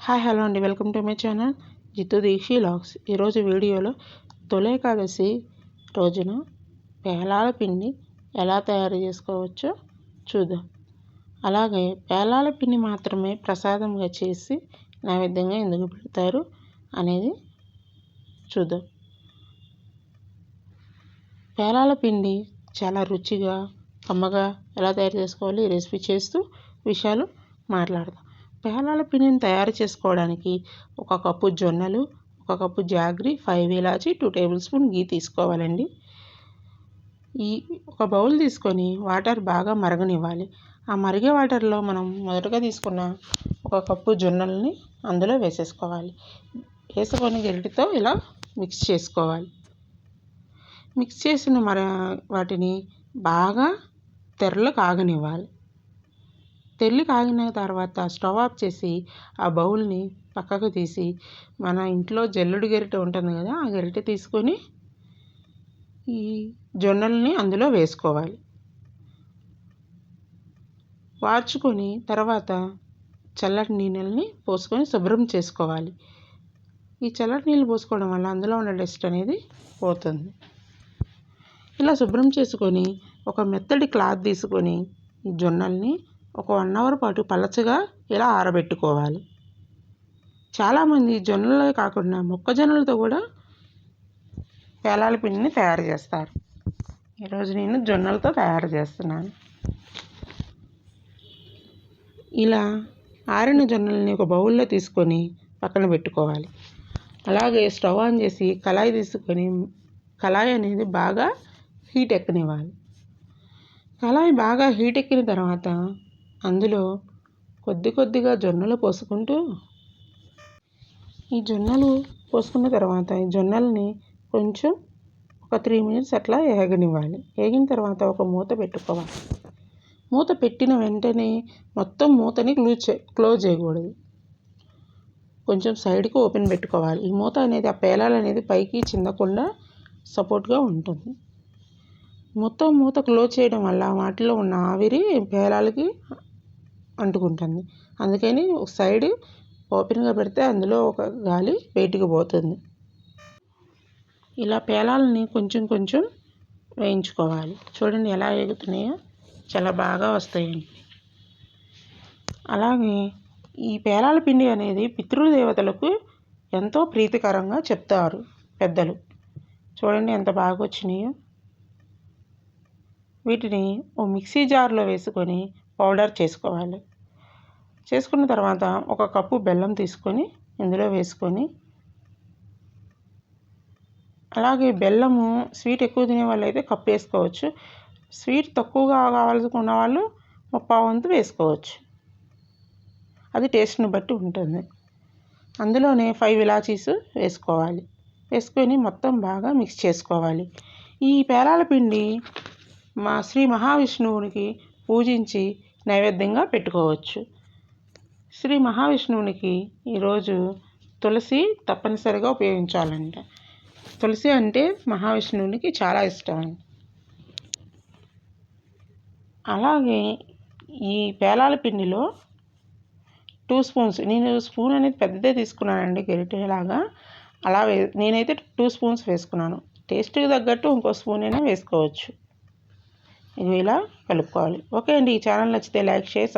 Hi hello అండి, welcome to my channel Jittu Dikshi vlogs. ఈరోజు వీడియోలో తొలి ఏకాదశి రోజున పేలాల పిండి ఎలా తయారు చేసుకోవచ్చో చూద్దాం. అలాగే పేలాల పిండి మాత్రమే ప్రసాదంగా చేసి నైవేద్యంగా ఎందుకు పెడతారు అనేది చూద్దాం. పేలాల పిండి చాలా రుచిగా కమ్మగా ఎలా తయారు చేసుకోవాలి ఈ రెసిపీ చేస్తూ విషయాలు మాట్లాడదాం. పేలాల పిండిని తయారు చేసుకోవడానికి 1 కప్పు జొన్నలు, 1 కప్పు జాగ్రీ, 5 ఇలాచి, 2 టేబుల్ స్పూన్ గీ తీసుకోవాలండి. ఈ ఒక బౌల్ తీసుకొని వాటర్ బాగా మరగనివ్వాలి. ఆ మరిగే వాటర్లో మనం మొదటగా తీసుకున్న 1 కప్పు జొన్నలని అందులో వేసేసుకోవాలి. వేసుకొని గరిటెతో ఇలా మిక్స్ చేసుకోవాలి. మిక్స్ చేసిన వాటిని బాగా తెరలు కాగనివ్వాలి. తెల్లి కాగిన తర్వాత స్టవ్ ఆఫ్ చేసి ఆ బౌల్ని పక్కకు తీసి మన ఇంట్లో జల్లెడు గరిటె ఉంటుంది కదా, ఆ గరిటె తీసుకొని ఈ జొన్నల్ని అందులో వేసుకోవాలి. వార్చుకొని తర్వాత చల్లటి నీళ్ళని పోసుకొని శుభ్రం చేసుకోవాలి. ఈ చల్లటి నీళ్ళు పోసుకోవడం వల్ల అందులో ఉన్న డస్ట్ అనేది పోతుంది. ఇలా శుభ్రం చేసుకొని ఒక మెత్తటి క్లాత్ తీసుకొని ఈ జొన్నల్ని ఒక 1 అవర్ పాటు పలచగా ఇలా ఆరబెట్టుకోవాలి. చాలామంది జొన్నలే కాకుండా మొక్కజొన్నలతో కూడా పేలాల పిండిని తయారు చేస్తారు. ఈరోజు నేను జొన్నలతో తయారు చేస్తున్నాను. ఇలా ఆరిన జొన్నల్ని ఒక బౌల్లో తీసుకొని పక్కన పెట్టుకోవాలి. అలాగే స్టవ్ ఆన్ చేసి కళాయి తీసుకొని కళాయి అనేది బాగా హీట్ ఎక్కనివ్వాలి. కళాయి బాగా హీట్ ఎక్కిన తర్వాత అందులో కొద్దిగా జొన్నలు పోసుకుంటూ ఈ జొన్నలు పోసుకున్న తర్వాత ఈ జొన్నల్ని కొంచెం ఒక 3 మినిట్స్ అట్లా వేగనివ్వాలి. వేగిన తర్వాత ఒక మూత పెట్టుకోవాలి. మూత పెట్టిన వెంటనే మొత్తం మూతని క్లోజ్ చేయకూడదు. కొంచెం సైడ్కి ఓపెన్ పెట్టుకోవాలి. ఈ మూత అనేది ఆ పేలాలు అనేది పైకి చిందకుండా సపోర్ట్గా ఉంటుంది. మొత్తం మూత క్లోజ్ చేయడం వల్ల వాటిలో ఉన్న ఆవిరి పేలాలకి అంటుకుంటుంది. అందుకని ఒక సైడ్ ఓపెన్గా పెడితే అందులో ఒక గాలి బయటికి పోతుంది. ఇలా పేలాలని కొంచెం వేయించుకోవాలి. చూడండి ఎలా వేగుతున్నాయో, చాలా బాగా వస్తాయండి. అలాగే ఈ పేలాల పిండి అనేది పితృదేవతలకు ఎంతో ప్రీతికరంగా చెప్తారు పెద్దలు. చూడండి ఎంత బాగా వచ్చినాయో. వీటిని ఓ మిక్సీ జార్లో వేసుకొని పౌడర్ చేసుకోవాలి. చేసుకున్న తర్వాత 1 కప్పు బెల్లం తీసుకొని ఇందులో వేసుకొని, అలాగే బెల్లము స్వీట్ ఎక్కువ తినే వాళ్ళు అయితే కప్పు వేసుకోవచ్చు. స్వీట్ తక్కువగా కావాలనుకున్న వాళ్ళు 1/4 వంతు వేసుకోవచ్చు. అది టేస్ట్ని బట్టి ఉంటుంది. అందులోనే 5 ఇలాచీస్ వేసుకోవాలి. వేసుకొని మొత్తం బాగా మిక్స్ చేసుకోవాలి. ఈ పేలాల పిండి శ్రీ మహావిష్ణువునికి పూజించి నైవేద్యంగా పెట్టుకోవచ్చు. శ్రీ మహావిష్ణువునికి ఈరోజు తులసి తప్పనిసరిగా ఉపయోగించాలంట. తులసి అంటే మహావిష్ణువునికి చాలా ఇష్టం. అలాగే ఈ పేలాల పిండిలో 2 స్పూన్స్, నేను స్పూన్ అనేది పెద్దదే తీసుకున్నానండి, గరిటెలాగా. అలా నేనైతే 2 స్పూన్స్ వేసుకున్నాను. టేస్ట్కి తగ్గట్టు ఇంకో స్పూన్ అయినా వేసుకోవచ్చు. ఇది ఇలా కలుపుకోవాలి. ఓకే అండి, ఈ ఛానల్ నచ్చితే లైక్, షేర్.